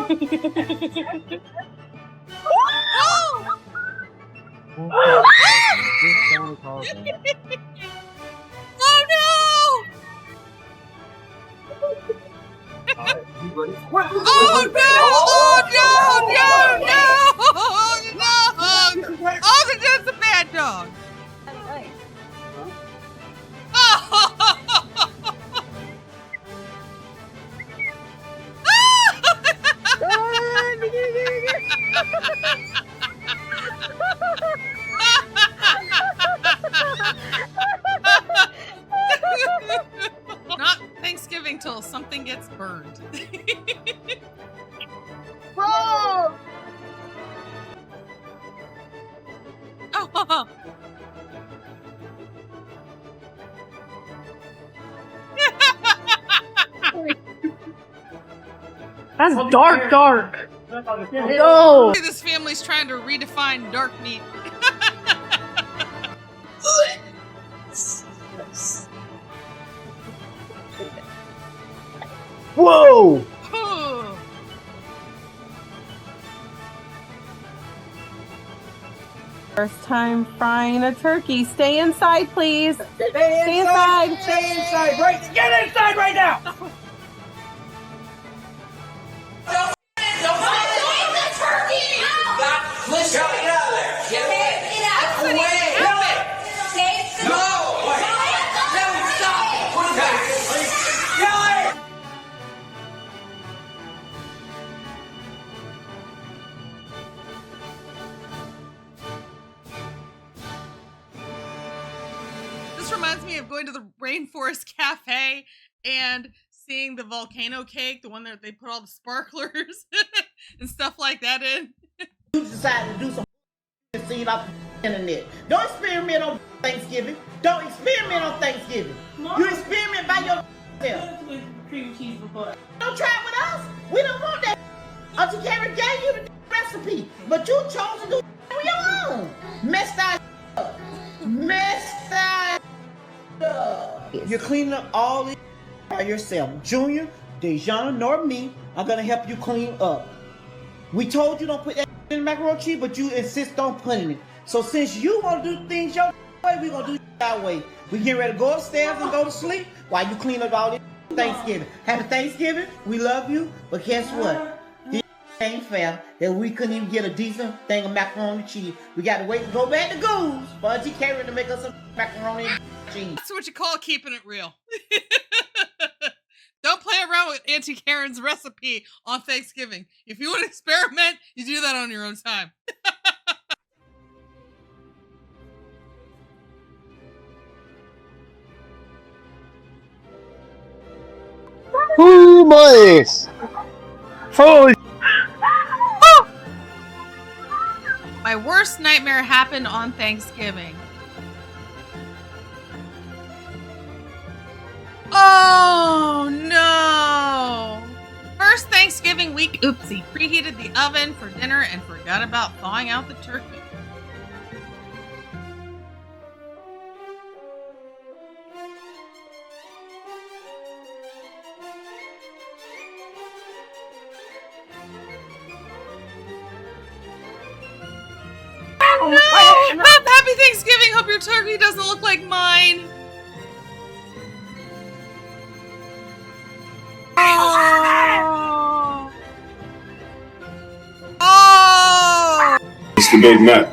Oh no! Oh no! Oh no! No! Oh, that's a bad dog. Not Thanksgiving till something gets burned. Whoa! Oh. That's dark. No. This family's trying to redefine dark meat. Whoa! First time frying a turkey. Stay inside, please. Stay inside. Stay inside. Right. Get inside right now. This reminds me of going to the Rainforest Cafe and seeing the volcano cake, the one that they put all the sparklers and stuff like that in. You decided to do some and see it off the internet. Don't experiment on Thanksgiving. Don't experiment on Thanksgiving. You experiment by yourself. Cream cheese before. Don't try it with us. We don't want that. Auntie Karen gave you the recipe, but you chose to do it on your own. Messed that up. Messed that up. You're cleaning up all this by yourself. Junior, Dejana, nor me are gonna help you clean up. We told you don't put that in the macaroni cheese, but you insist on putting it. So since you want to do things your way, we're gonna do it our way. We getting ready to go upstairs and go to sleep while you clean up all this Thanksgiving. Happy Thanksgiving. We love you, but guess what? This ain't fair that we couldn't even get a decent thing of macaroni and cheese. We got to wait to go back to Goose for Auntie Karen to make us some macaroni and cheese. That's what you call keeping it real. Don't play around with Auntie Karen's recipe on Thanksgiving. If you want to experiment, you do that on your own time. Who boys? Holy. My worst nightmare happened on Thanksgiving. Oh no! First Thanksgiving week, oopsie. Preheated the oven for dinner and forgot about thawing out the turkey. No! Happy Thanksgiving! Hope your turkey doesn't look like mine. Oh! Oh! It's the Big Mac.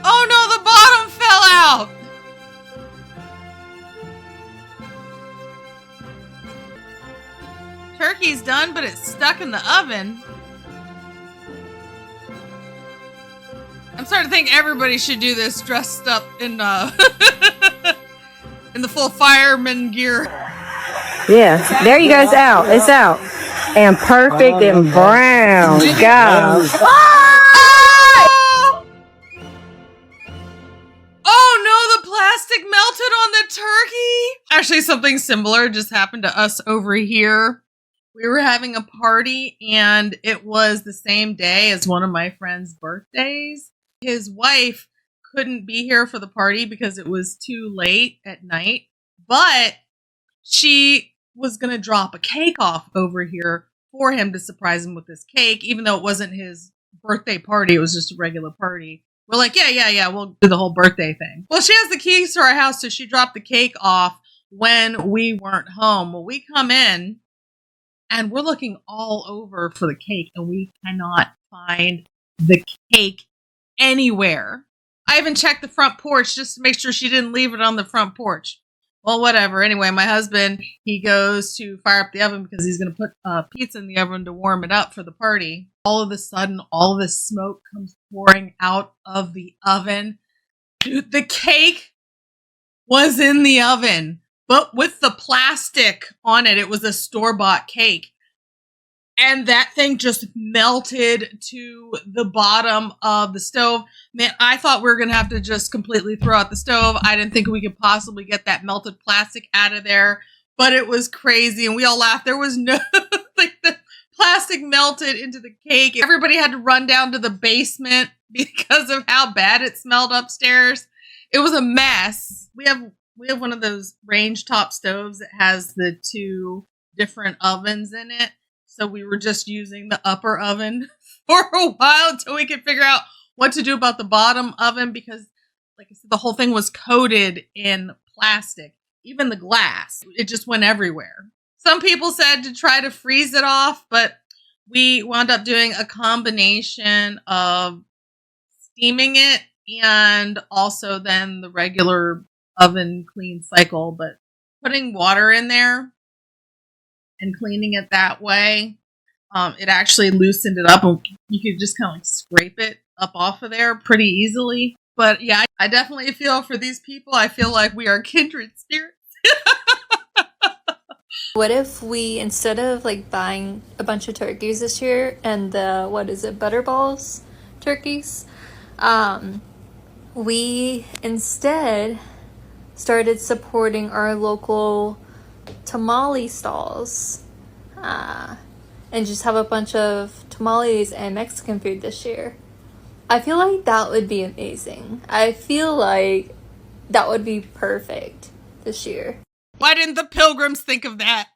Oh no, the bottom fell out! Turkey's done, but it's stuck in the oven. I'm starting to think everybody should do this dressed up in in the full fireman gear. Yeah, there you go. It's out. It's out. And perfect and brown. God. Oh no, the plastic melted on the turkey! Actually, something similar just happened to us over here. We were having a party, and it was the same day as one of my friend's birthdays. His wife couldn't be here for the party because it was too late at night, but she was going to drop a cake off over here for him to surprise him with this cake, even though it wasn't his birthday party. It was just a regular party. We're like, yeah, we'll do the whole birthday thing. Well, she has the keys to our house, so she dropped the cake off when we weren't home. Well, we come in, and we're looking all over for the cake, and we cannot find the cake anywhere. I even checked the front porch just to make sure she didn't leave it on the front porch. Well, whatever. Anyway, my husband, he goes to fire up the oven because he's going to put pizza in the oven to warm it up for the party. All of a sudden, all of this smoke comes pouring out of the oven. Dude, the cake was in the oven, but with the plastic on it. It was a store-bought cake. And that thing just melted to the bottom of the stove. Man, I thought we were going to have to just completely throw out the stove. I didn't think we could possibly get that melted plastic out of there, but it was crazy. And we all laughed. There was no, like the plastic melted into the cake. Everybody had to run down to the basement because of how bad it smelled upstairs. It was a mess. We have one of those range top stoves that has the 2 different ovens in it. So we were just using the upper oven for a while until we could figure out what to do about the bottom oven because, like I said, the whole thing was coated in plastic. Even the glass, it just went everywhere. Some people said to try to freeze it off, but we wound up doing a combination of steaming it and also then the regular oven clean cycle, but putting water in there and cleaning it that way, it actually loosened it up, and you could just kind of like scrape it up off of there pretty easily. But yeah, I definitely feel for these people. I feel like we are kindred spirits. What if we, instead of like buying a bunch of turkeys this year and the, Butterballs turkeys, we instead started supporting our local tamale stalls and just have a bunch of tamales and Mexican food this year. I feel like that would be amazing. I feel like that would be perfect this year. Why didn't the Pilgrims think of that?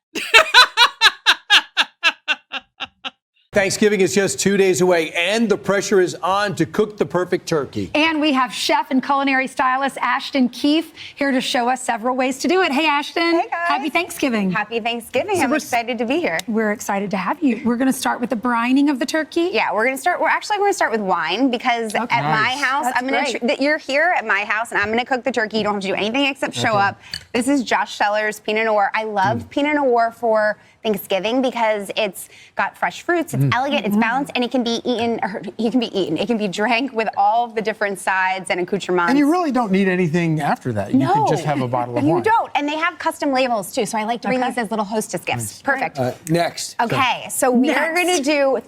Thanksgiving is just 2 days away, and the pressure is on to cook the perfect turkey. And we have chef and culinary stylist Ashton Keefe here to show us several ways to do it. Hey, Ashton. Hey, guys. Happy Thanksgiving. Happy Thanksgiving. I'm excited to be here. We're excited to have you. We're going to start with the brining of the turkey. Yeah, we're actually going to start with wine because at my house, you're here at my house and I'm going to cook the turkey. You don't have to do anything except show up. This is Josh Seller's Pinot Noir. I love Pinot Noir for Thanksgiving because it's got fresh fruits, it's elegant, it's balanced, and it can be eaten. It can be drank with all of the different sides and accoutrements. And you really don't need anything after that. You can just have a bottle of wine. You don't, and they have custom labels too. So I like to bring these as little hostess gifts. Perfect. Next. Okay, so we are going to do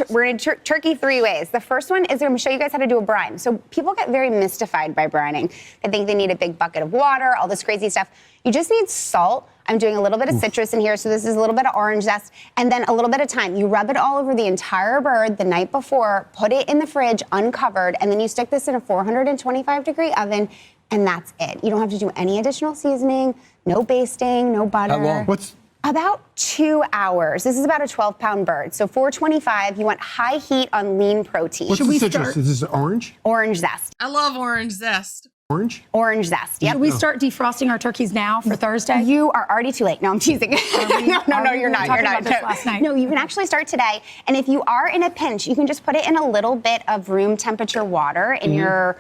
we're going to turkey 3 ways. The first one is I'm going to show you guys how to do a brine. So people get very mystified by brining. They think they need a big bucket of water, all this crazy stuff. You just need salt. I'm doing a little bit of citrus in here, so this is a little bit of orange zest, and then a little bit of thyme. You rub it all over the entire bird the night before, put it in the fridge uncovered, and then you stick this in a 425-degree oven, and that's it. You don't have to do any additional seasoning, no basting, no butter. How long? About 2 hours. This is about a 12-pound bird. So 425, you want high heat on lean protein. What's the citrus? Is this orange? Orange zest. I love orange zest. Orange? Orange zest, yep. Should we start defrosting our turkeys now for Thursday? You are already too late. No, I'm teasing. No, you're not. Talking about this last night. No, you can actually start today. And if you are in a pinch, you can just put it in a little bit of room temperature water in your,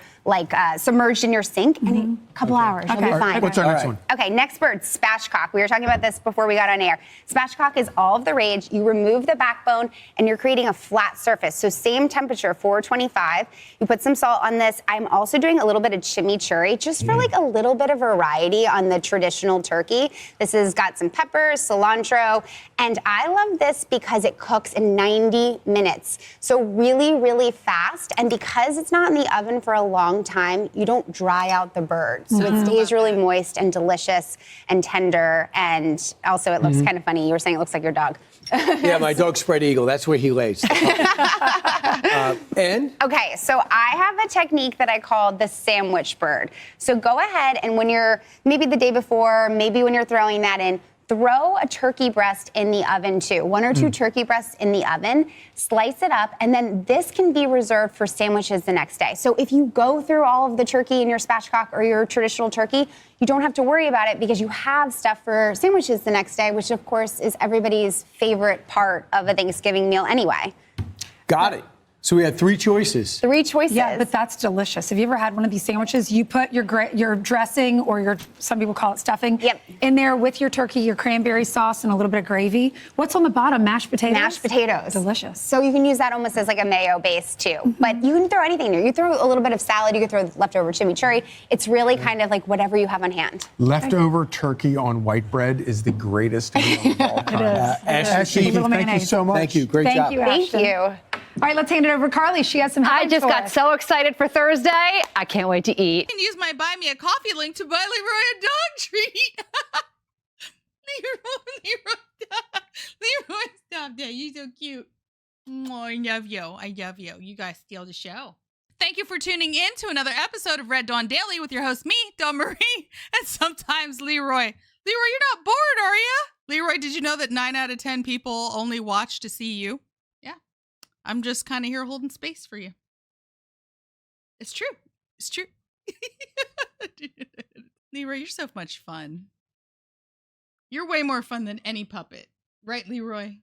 submerged in your sink, and a couple hours, you'll be fine. What's our next one? Okay, next bird, spatchcock. We were talking about this before we got on air. Spatchcock is all of the rage. You remove the backbone, and you're creating a flat surface. So same temperature, 425. You put some salt on this. I'm also doing a little bit of chimichurri, just for a little bit of variety on the traditional turkey. This has got some peppers, cilantro, and I love this because it cooks in 90 minutes. So really, really fast. And because it's not in the oven for a long time, you don't dry out the bird. So it stays really moist and delicious and tender. And also it looks kind of funny. You were saying it looks like your dog. Yeah, my dog spread eagle. That's where he lays. And? Okay, so I have a technique that I call the sandwich bird. So go ahead and when you're, maybe the day before, maybe when you're throwing that in, throw a turkey breast in the oven too. 1 or 2 turkey breasts in the oven, slice it up, and then this can be reserved for sandwiches the next day. So if you go through all of the turkey in your spatchcock or your traditional turkey, you don't have to worry about it because you have stuff for sandwiches the next day, which of course is everybody's favorite part of a Thanksgiving meal anyway. Got it. So we had 3 choices. 3 choices. Yeah, but that's delicious. Have you ever had one of these sandwiches? You put your dressing or your, some people call it stuffing, in there with your turkey, your cranberry sauce, and a little bit of gravy. What's on the bottom? Mashed potatoes? Mashed potatoes. Delicious. So you can use that almost as like a mayo base too. But you can throw anything there. You throw a little bit of salad, you can throw leftover chimichurri. It's really kind of like whatever you have on hand. Leftover turkey on white bread is the greatest meal of all time. Ashley, thank you so much. Thank you. Great job. Thank you. All right, let's hand it over to Carly. She has some I headlines just for got us. so excited for Thursday. I can't wait to eat. You can use my Buy Me a Coffee link to buy Leroy a dog treat. Leroy, stop that. You're so cute. Oh, I love you. I love you. You guys steal the show. Thank you for tuning in to another episode of Red Dawn Daily with your host, me, Dawn Marie, and sometimes Leroy. Leroy, you're not bored, are you? Leroy, did you know that 9 out of 10 people only watch to see you? Yeah. I'm just kind of here holding space for you. It's true. It's true. Leroy, you're so much fun. You're way more fun than any puppet. Right, Leroy?